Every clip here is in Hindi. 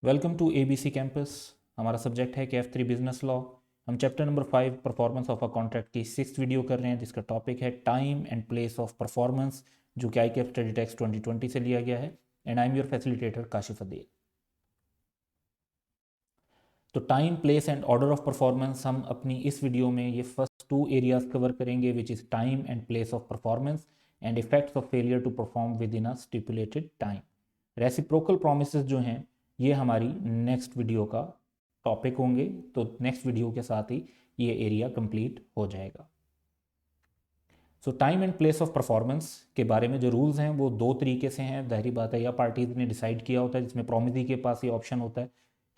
Welcome to ABC campus. हमारा सब्जेक्ट है KF3 बिजनेस लॉ। हम chapter number 5 performance of a contract की 6th वीडियो कर रहे हैं, जिसका टॉपिक है time and place of performance, जो कि IKF स्टडी टेक्स्ट 2020 से लिया गया है। And I am your facilitator Kashif Adeel. तो time, place and order of performance हम अपनी इस वीडियो में ये फर्स्ट 2 एरियाज कवर करेंगे, which is time and place of performance and effects of failure to perform within a stipulated time. Reciprocal promises जो हैं ये हमारी नेक्स्ट वीडियो का टॉपिक होंगे, तो नेक्स्ट वीडियो के साथ ही ये एरिया कंप्लीट हो जाएगा। सो time and place of performance के बारे में जो रूल्स हैं वो 2 तरीके से हैं। जाहिर बात है, या पार्टीज ने डिसाइड किया होता है, जिसमें प्रोमिसी के पास ये ऑप्शन होता है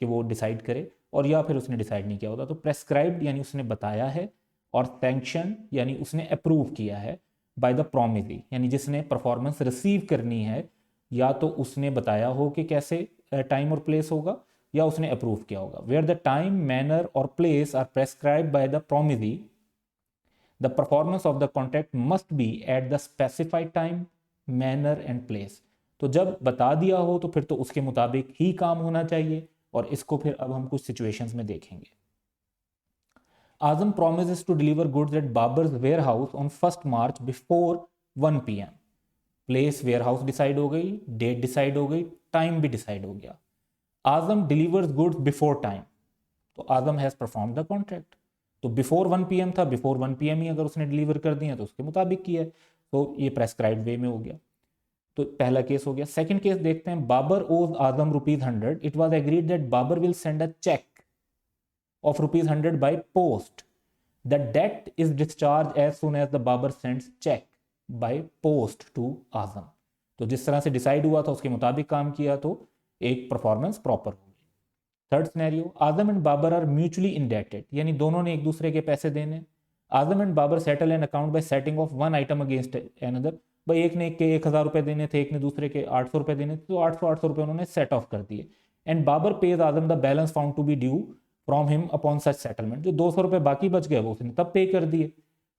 कि वो डिसाइड करे, और या फिर उसने डिसाइड नहीं किया होता। तो प्रेस्क्राइब्ड यानी उसने बताया है, और सैंक्शन यानी उसने अप्रूव किया है बाय द प्रोमिसी, यानी जिसने परफॉर्मेंस रिसीव करनी है या तो उसने बताया हो कि कैसे टाइम और प्लेस होगा, या उसने अप्रूव किया होगा। वेयर द टाइम, मैनर और place are prescribed by the promisee, the performance of the contract must be at the specified time, manner and place। तो जब बता दिया हो तो फिर तो उसके मुताबिक ही काम होना चाहिए, और इसको फिर अब हम कुछ सिचुएशंस में देखेंगे। आजम promises to deliver goods at Babar's warehouse on 1st March before 1 PM। Place warehouse decide हो गई, डेट डिसाइड हो गई, टाइम भी डिसाइड हो गया। आजम डिलीवर्स गुड्स बिफोर टाइम, तो आजम हैज परफॉर्म द कॉन्ट्रैक्ट। तो बिफोर 1 PM था, बिफोर 1 PM ही अगर उसने डिलीवर कर दिया तो उसके मुताबिक किया है, तो ये प्रेस्क्राइब्ड वे में हो गया। तो पहला केस हो गया। सेकंड केस देखते हैं। Babar owes Azam ₹100। It was agreed that Babar will send a cheque of ₹100 by post. The debt is discharge as soon as the Babar sends cheque by post to Azam. तो जिस तरह से डिसाइड हुआ था उसके मुताबिक काम किया, तो एक परफॉर्मेंस प्रॉपर हो गई। Third scenario, Azam and Babar are mutually indebted, यानी दोनों ने एक दूसरे के पैसे देने। Azam and Babar settle an account by setting off one item against another. भाई एक ने एक के 1,000 रुपए देने थे, एक ने दूसरे के 800 रुपए देने थे, तो 800 रुपए उन्होंने सेट ऑफ कर दिए। एंड बाबर पेज आजम the balance found to be due from him upon such settlement. जो 200 रुपए बाकी बच गए वो उसने तब पे कर दिए।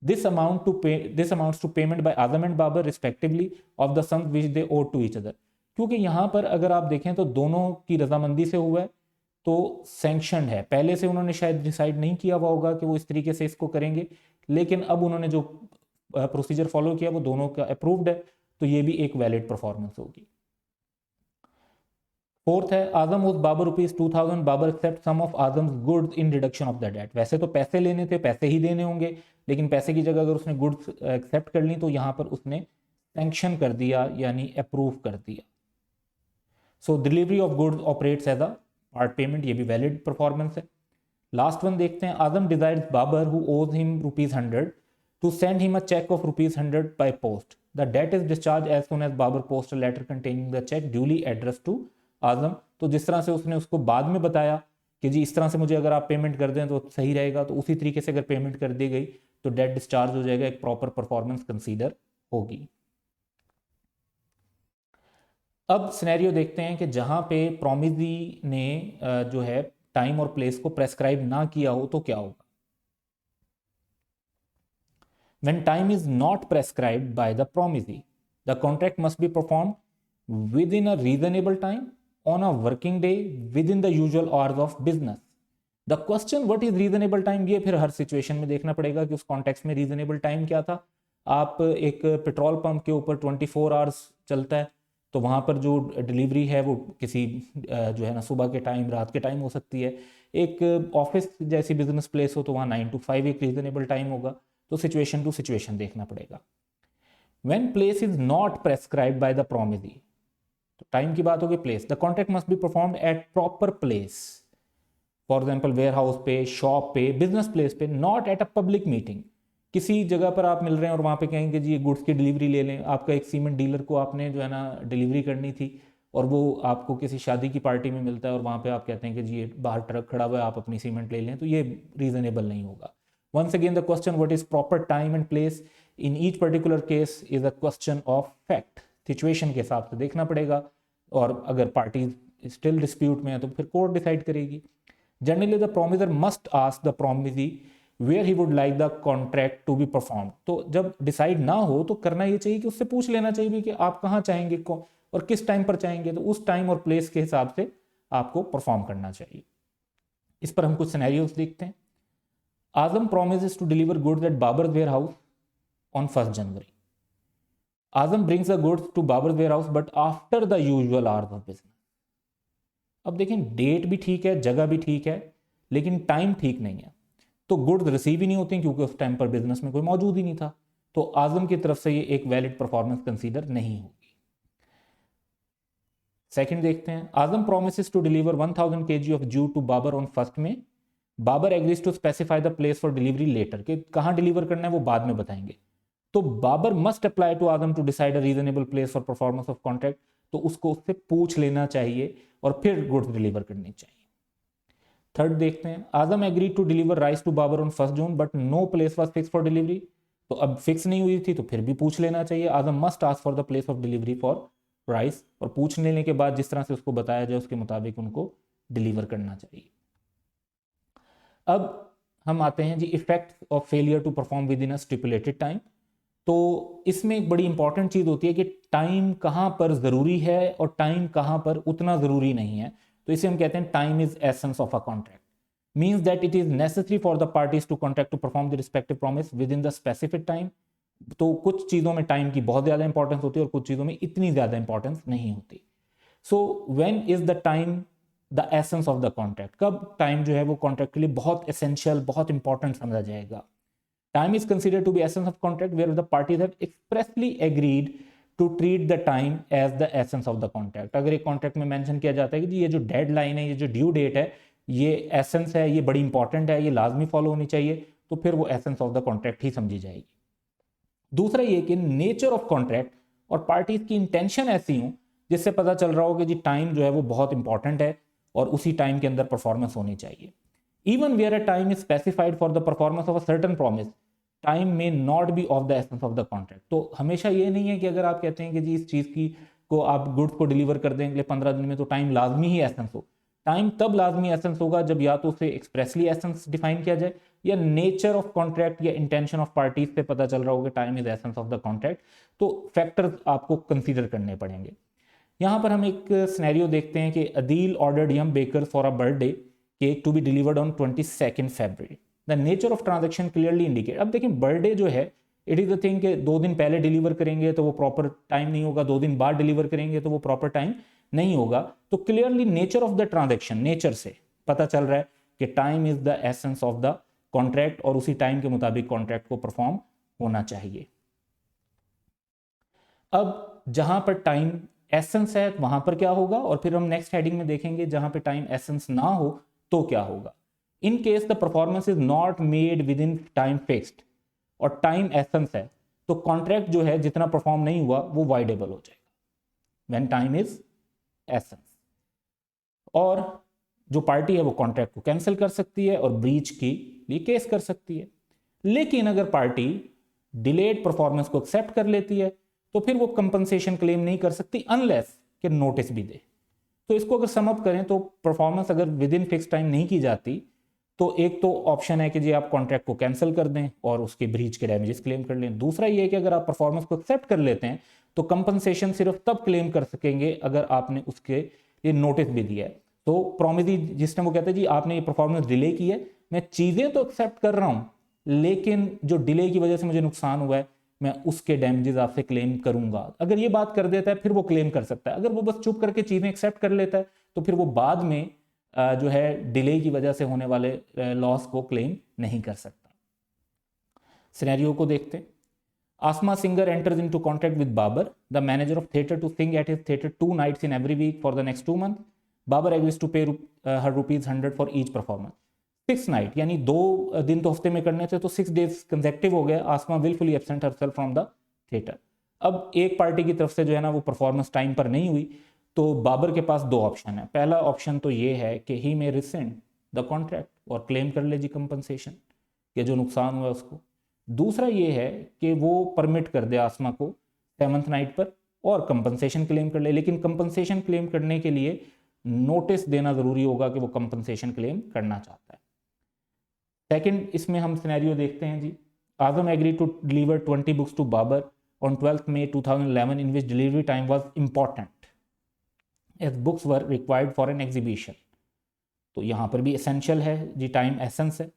This amounts to payment by Azam and Babar respectively of the sum which they owed to each other. क्योंकि यहाँ पर अगर आप देखें तो दोनों की रजामंदी से हुआ है, तो सैंक्शन है। पहले से उन्होंने शायद डिसाइड नहीं किया हुआ होगा कि वो इस तरीके से इसको करेंगे, लेकिन अब उन्होंने जो प्रोसीजर फॉलो किया वो दोनों का अप्रूव्ड है, तो ये भी एक वैलिड परफॉर्मेंस होगी। फोर्थ है, आजम उस Babar ₹2,000, Babar accept some of Azam goods in deduction of the debt. वैसे तो पैसे लेने थे, पैसे ही देने होंगे, लेकिन पैसे की जगह अगर उसने गुड्स एक्सेप्ट कर ली तो यहाँ पर उसने सैंक्शन कर दिया, यानी अप्रूव कर दिया। So delivery of goods operates as a part payment, ये भी वैलिड परफॉर्मेंस है। लास्ट वन देखते हैं। Azam desires Babar who owes him ₹100 to send him a cheque of ₹100 by post. The debt is discharge as soon as Babar post a letter containing the cheque duly address to Azam. तो जिस तरह से उसने उसको बाद में बताया कि जी इस तरह से मुझे अगर आप पेमेंट कर दें तो सही रहेगा, तो उसी तरीके से अगर पेमेंट कर दी गई तो डेट डिस्चार्ज हो जाएगा, एक प्रॉपर परफॉर्मेंस कंसीडर होगी। अब सिनेरियो देखते हैं कि जहां पे प्रोमिसी ने जो है टाइम और प्लेस को प्रेस्क्राइब ना किया हो तो क्या होगा। When time is not prescribed by the promisee, the contract must be performed within a reasonable time on a working day within the usual hours of business। The question what is reasonable time, ये फिर हर सिचुएशन में देखना पड़ेगा कि उस कॉन्टेक्स्ट में रीजनेबल टाइम क्या था। आप एक पेट्रोल पंप के ऊपर 24 आवर्स चलता है, तो वहाँ पर जो डिलीवरी है वो किसी जो है ना सुबह के टाइम, रात के टाइम हो सकती है। एक ऑफिस जैसी बिजनेस प्लेस हो तो वहाँ 9 to 5 एक रीजनेबल टाइम होगा। तो सिचुएशन टू सिचुएशन देखना पड़ेगा। When place is not prescribed by the promisee, तो टाइम की बात होगी। Place, the contract must be performed at proper place, for example warehouse पे, शॉप पे, बिजनेस प्लेस पे, not at a public meeting. किसी जगह पर आप मिल रहे हैं और वहाँ पे कहेंगे जी ये गुड्स की डिलीवरी ले लें। आपका एक सीमेंट डीलर को आपने जो है ना डिलीवरी करनी थी, और वो आपको किसी शादी की पार्टी में मिलता है और वहाँ पे आप कहते हैं कि जी ये बाहर ट्रक खड़ा हुआ है, आप अपनी सीमेंट ले लें, तो ये रीजनेबल नहीं होगा। Once again the question what is proper time and place in each particular case is a question of fact. Situation के हिसाब से देखना पड़ेगा, और अगर पार्टी स्टिल डिस्प्यूट में है तो फिर कोर्ट डिसाइड करेगी। Generally, the promiser must ask the promisee where he would like the contract to be performed। तो जब डिसाइड ना हो तो करना ये चाहिए कि उससे पूछ लेना चाहिए कि आप कहाँ चाहेंगे और किस टाइम पर चाहेंगे, तो उस टाइम और प्लेस के हिसाब से आपको परफॉर्म करना चाहिए। इस पर हम कुछ सिनेरियोस देखते हैं। आजम promises to deliver goods at Babar's warehouse on 1st January. Azam brings the goods to Babar's warehouse but after the usual hours of business. अब देखें, डेट भी ठीक है, जगह भी ठीक है, लेकिन टाइम ठीक नहीं है, तो गुड्स रिसीव ही नहीं होते क्योंकि उस टाइम पर बिजनेस में कोई मौजूद ही नहीं था। तो आजम की तरफ से ये एक वैलिड परफॉर्मेंस कंसीडर नहीं होगी। सेकंड देखते हैं, आजम promises to deliver 1000 kg of jute to Babar on 1st May. Babar agrees to specify the place for delivery later, कि कहां डिलीवर करना है वो बाद में बताएंगे। तो Babar must apply to Azam to decide a reasonable place for performance of contract, तो उसको उससे पूछ लेना चाहिए और फिर गुड्स डिलीवर करनी चाहिए। थर्ड देखते हैं, Azam agree to deliver rice to Babar on 1st June but no place was fix for delivery, तो अब फिक्स नहीं हुई थी तो फिर भी पूछ लेना चाहिए। Azam must ask for the place of delivery for rice, और पूछ लेने के बाद जिस तरह से उसको बताया जाए उसके मुताबिक उनको डिलीवर करना चाहिए। अब हम आते हैं जी effect of failure to perform within a stipulated time. तो इसमें एक बड़ी इंपॉर्टेंट चीज़ होती है कि टाइम कहाँ पर ज़रूरी है और टाइम कहाँ पर उतना ज़रूरी नहीं है। तो इसे हम कहते हैं time is essence of a contract, means that it is necessary for the parties to contract to perform the respective promise within the specific time. तो कुछ चीज़ों में टाइम की बहुत ज़्यादा इंपॉर्टेंस होती है और कुछ चीज़ों में इतनी ज़्यादा इंपॉर्टेंस नहीं होती। So when is the time the essence of the contract, कब टाइम जो है वो कॉन्ट्रैक्ट के लिए बहुत एसेंशियल, बहुत इंपॉर्टेंट समझा जाएगा। Time is considered to be essence of contract where the parties have expressly agreed to treat the time as the essence of the contract. अगर एक कॉन्ट्रैक्ट में मेंशन किया जाता है कि जी ये जो डेड लाइन है, ये जो ड्यू डेट है, ये एसेंस है, ये बड़ी इंपॉर्टेंट है, ये लाजमी फॉलो होनी चाहिए, तो फिर वो एसेंस ऑफ द कॉन्ट्रैक्ट ही समझी जाएगी। दूसरा ये कि नेचर ऑफ कॉन्ट्रैक्ट और पार्टीज की इंटेंशन ऐसी हो जिससे पता चल रहा हो कि जी टाइम जो है वो बहुत इंपॉर्टेंट है और उसी टाइम के अंदर परफॉर्मेंस होनी चाहिए। Even where a time is specified for the performance of a certain promise, time में not be of the essence of the contract. तो हमेशा ये नहीं है कि अगर आप कहते हैं कि जी इस चीज़ की को आप गुड्स को डिलीवर कर देंगे 15 दिन में, तो टाइम लाजमी ही एसेंस हो। टाइम तब लाजमी एसेंस होगा जब या तो उसे एक्सप्रेसली एसेंस डिफाइन किया जाए या नेचर ऑफ कॉन्ट्रैक्ट या इंटेंशन ऑफ पार्टीज से पता चल रहा होगा time is essence of the contract. तो फैक्टर्स आपको कंसीडर करने पड़ेंगे। यहाँ पर हम एक सिनेरियो देखते हैं कि Adeel ordered yum baker for a birthday cake to be delivered on 22 February। The nature of transaction clearly indicate. अब देखिए बर्थडे जो है इट इज़ द थिंग कि 2 दिन पहले डिलीवर करेंगे तो वो प्रॉपर टाइम नहीं होगा, 2 दिन बाद डिलीवर करेंगे तो वो प्रॉपर टाइम नहीं होगा। तो clearly nature of the transaction, nature से पता चल रहा है कि time is the essence of the contract और उसी टाइम के मुताबिक कॉन्ट्रैक्ट को परफॉर्म होना चाहिए। अब जहां पर टाइम एसेंस है वहां पर क्या होगा, और फिर हम नेक्स्ट हेडिंग में देखेंगे जहां पे टाइम एसेंस ना हो तो क्या होगा। In case the performance is not made with in time fixed और टाइम एसेंस है, तो कॉन्ट्रैक्ट जो है जितना परफॉर्म नहीं हुआ वो वाइडेबल हो जाएगा व्हेन टाइम इज एसेंस। और जो पार्टी है वो कॉन्ट्रैक्ट को कैंसिल कर सकती है और ब्रीच की लिए केस कर सकती है। लेकिन अगर पार्टी डिलेड परफॉर्मेंस को एक्सेप्ट कर लेती है तो फिर वो कंपनसेशन क्लेम नहीं कर सकती अनलेस कि नोटिस भी दे। तो इसको अगर सम अप करें तो परफॉर्मेंस अगर विद इन फिक्स टाइम नहीं की जाती तो एक तो ऑप्शन है कि जी आप कॉन्ट्रैक्ट को कैंसिल कर दें और उसके ब्रीच के डैमेजेस क्लेम कर लें। दूसरा ये है कि अगर आप परफॉर्मेंस को एक्सेप्ट कर लेते हैं तो कंपनसेशन सिर्फ तब क्लेम कर सकेंगे अगर आपने उसके लिए नोटिस भी दिया है। तो प्रॉमिस जिस टाइम वो कहते हैं जी आपने ये परफॉर्मेंस डिले की है, मैं चीज़ें तो एक्सेप्ट कर रहा हूँ लेकिन जो डिले की वजह से मुझे नुकसान हुआ है मैं उसके डैमेजेस आपसे क्लेम करूंगा। अगर ये बात कर देता है फिर वो क्लेम कर सकता है। अगर वो बस चुप करके चीज़ें एक्सेप्ट कर लेता है तो फिर वो बाद में जो है डिले की वजह से होने वाले लॉस को क्लेम नहीं कर सकता। सिनेरियो को देखते हैं। Asma singer enters into contract with Babar the manager of theatre to sing at his theatre 2 nights in every week for the next 2 months। Babar agrees to pay her ₹100 for each performance. 6 night यानी 2 दिन तो हफ्ते में करने थे तो 6 days कंसेक्टिव हो गया। Asma wilfully absent herself from the theatre. अब एक पार्टी की तरफ से जो है ना वो परफॉर्मेंस टाइम पर नहीं हुई तो बाबर के पास 2 ऑप्शन है। पहला ऑप्शन तो ये है कि ही मे रिसेंड द कॉन्ट्रैक्ट और क्लेम कर ले जी कंपनसेशन के जो नुकसान हुआ उसको। दूसरा ये है कि वो परमिट कर दे आसमा को 7th night पर और कंपनसेशन क्लेम कर ले, लेकिन कंपनसेशन क्लेम करने के लिए नोटिस देना जरूरी होगा कि वो कंपनसेशन क्लेम करना चाहता है। सेकंड इसमें हम सिनेरियो देखते हैं जी। Azam agree to deliver 20 books to Babar on 12th May 2011 in which delivery time was important. As books were required for an exhibition. तो यहाँ पर भी एसेंशियल है जी, टाइम एसेंस है।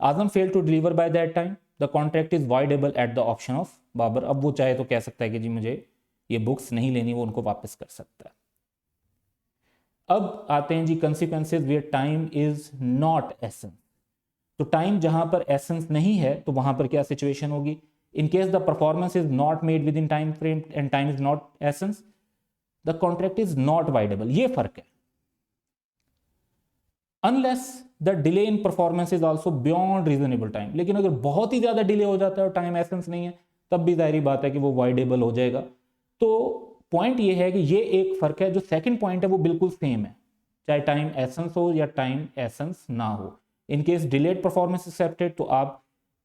Azam fail to deliver by that time, the contract is voidable at the option of Babar. अब वो चाहे तो कह सकता है कि जी मुझे ये बुक्स नहीं लेनी, वो उनको वापस कर सकता है। अब आते हैं जी consequences where time is not essence. तो टाइम जहां पर एसेंस नहीं है तो वहां पर क्या सिचुएशन होगी? In case the performance is not made with in time frame and time is not essence, the contract is not voidable. ये फर्क है। Unless the delay in performance is also beyond reasonable time. लेकिन अगर बहुत ही ज्यादा डिले हो जाता है और टाइम एसेंस नहीं है, तब भी जाहिर बात है कि वो वाइडेबल हो जाएगा। तो पॉइंट ये है कि ये एक फर्क है। जो सेकंड पॉइंट है वो बिल्कुल सेम है, चाहे टाइम एसेंस हो या टाइम एसेंस ना हो। In case delayed performance accepted, तो आप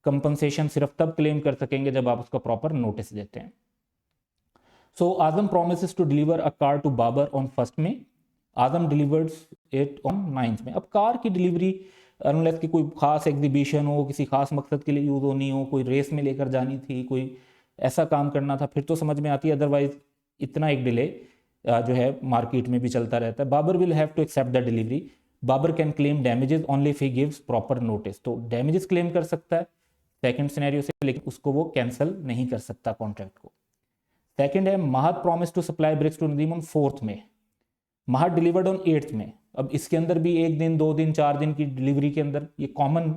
कंपनसेशन सिर्फ तब क्लेम कर सकेंगे जब आप उसका प्रॉपर नोटिस देते हैं। So Azam promises to deliver a car to Babar on 1 May। Azam delivers it on 9 May। अब कार की डिलीवरी अनलेस कि कोई खास एग्जीबिशन हो, किसी खास मकसद के लिए यूज़ होनी हो, कोई रेस में लेकर जानी थी, कोई ऐसा काम करना था, फिर तो समझ में आती है। अदरवाइज इतना एक डिले जो है मार्केट में भी चलता रहता है। Babar will have to accept the delivery. Babar can claim damages only if he gives proper notice. तो डैमेजेस क्लेम कर सकता है सेकंड सिनेरियो से, लेकिन उसको वो कैंसिल नहीं कर सकता कॉन्ट्रैक्ट को। सेकंड है Mahad promise to supply bricks to Nadeem on 4 May। Mahad delivered on 8 May। अब इसके अंदर भी 1 दिन 2 दिन 4 दिन की डिलीवरी के अंदर ये कॉमन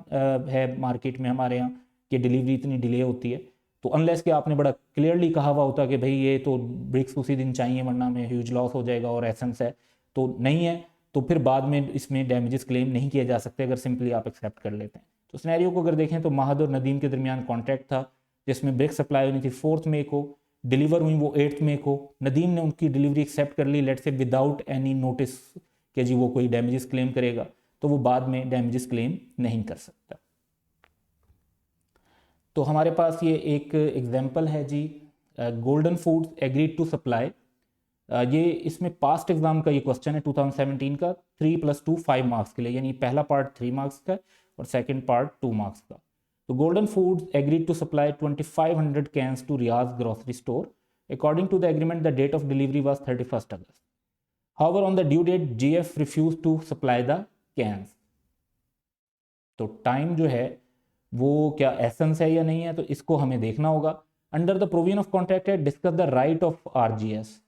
है मार्केट में हमारे यहाँ कि डिलीवरी इतनी डिले होती है। तो अनलेस कि आपने बड़ा क्लियरली कहा हुआ होता कि भाई ये तो ब्रिक्स उसी दिन चाहिए वरना में ह्यूज लॉस हो जाएगा और एसेंस है, तो नहीं है, तो फिर बाद में इसमें डैमेजेस क्लेम नहीं किए जा सकते अगर सिंपली आप एक्सेप्ट कर लेते हैं। तो सिनेरियो को अगर देखें तो महद और नदीम के दरमियान कॉन्ट्रैक्ट था जिसमें ब्रिक्स सप्लाई होनी थी 4 May को, डिलीवर हुई वो 8 May को। नदीम ने उनकी डिलीवरी एक्सेप्ट कर ली, लेट से विदाउट एनी नोटिस कि जी वो कोई डैमेजेस क्लेम करेगा, तो वो बाद में डैमेजेस क्लेम नहीं कर सकता। तो हमारे पास ये एक एग्जांपल है जी, Golden foods agreed to supply. ये इसमें पास्ट एग्जाम का ये क्वेश्चन है 2017 का, 3+2 5 मार्क्स के लिए, यानी पहला पार्ट 3 मार्क्स का और सेकंड पार्ट 2 मार्क्स का। तो golden foods agreed to supply 2500 cans to Riyaz grocery store. According to the agreement the date of delivery was 31 August। However on the due date GF refuse to supply the cans. तो टाइम जो है वो क्या एसेंस है या नहीं है, तो इसको हमें देखना होगा। Under the provision of contract act discuss the right of RGS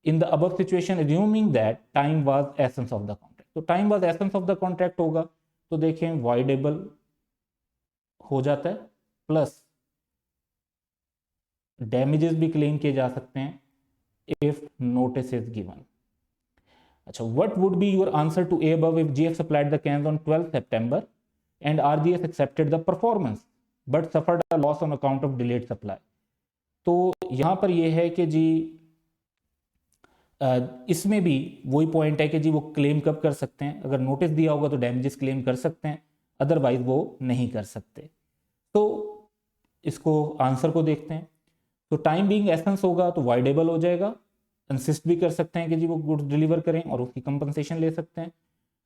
in the above situation assuming that time was essence of the contract. तो time was essence of the contract होगा तो देखें वाइडेबल हो जाता है, प्लस डैमेजेस भी क्लेम किए जा सकते हैं इफ नोटिस इज गिवन। अच्छा, what would be your answer to a above if GF supplied the cans on 12 September and RGS accepted the performance but suffered a loss on account of delayed supply। तो यहाँ पर यह है कि जी इसमें भी वही पॉइंट है कि जी वो क्लेम कब कर सकते हैं, अगर नोटिस दिया होगा तो डैमेजेस क्लेम कर सकते हैं, अदरवाइज वो नहीं कर सकते। तो इसको आंसर को देखते हैं। तो टाइम बीइंग एसेंस होगा तो वाइडेबल हो जाएगा, इंसिस्ट भी कर सकते हैं कि जी वो गुड्स डिलीवर करें और उसकी कंपनसेशन ले सकते हैं,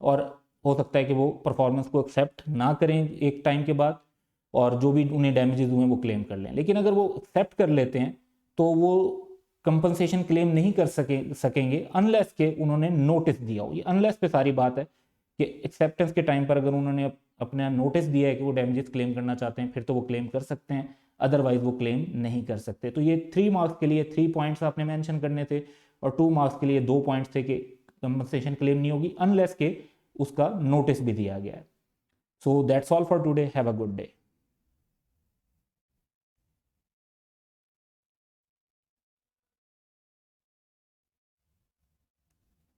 और हो सकता है कि वो परफॉर्मेंस को एक्सेप्ट ना करें एक टाइम के बाद और जो भी उन्हें डैमेजेस हुए वो क्लेम कर लें। लेकिन अगर वो एक्सेप्ट कर लेते हैं तो वो कंपनसेशन क्लेम नहीं कर सकेंगे अनलेस के उन्होंने नोटिस दिया हो। ये अनलेस पे सारी बात है कि एक्सेप्टेंस के टाइम पर अगर उन्होंने अपना नोटिस दिया है कि वो डैमेजेस क्लेम करना चाहते हैं फिर तो वो क्लेम कर सकते हैं, अदरवाइज वो क्लेम नहीं कर सकते। तो ये 3 मार्क्स के लिए 3 पॉइंट्स आपने मेंशन करने थे और 2 मार्क्स के लिए 2 पॉइंट्स थे कि कंपनसेशन क्लेम नहीं होगी अनलेस के उसका नोटिस भी दिया गया है। So that's all for today, have a good day.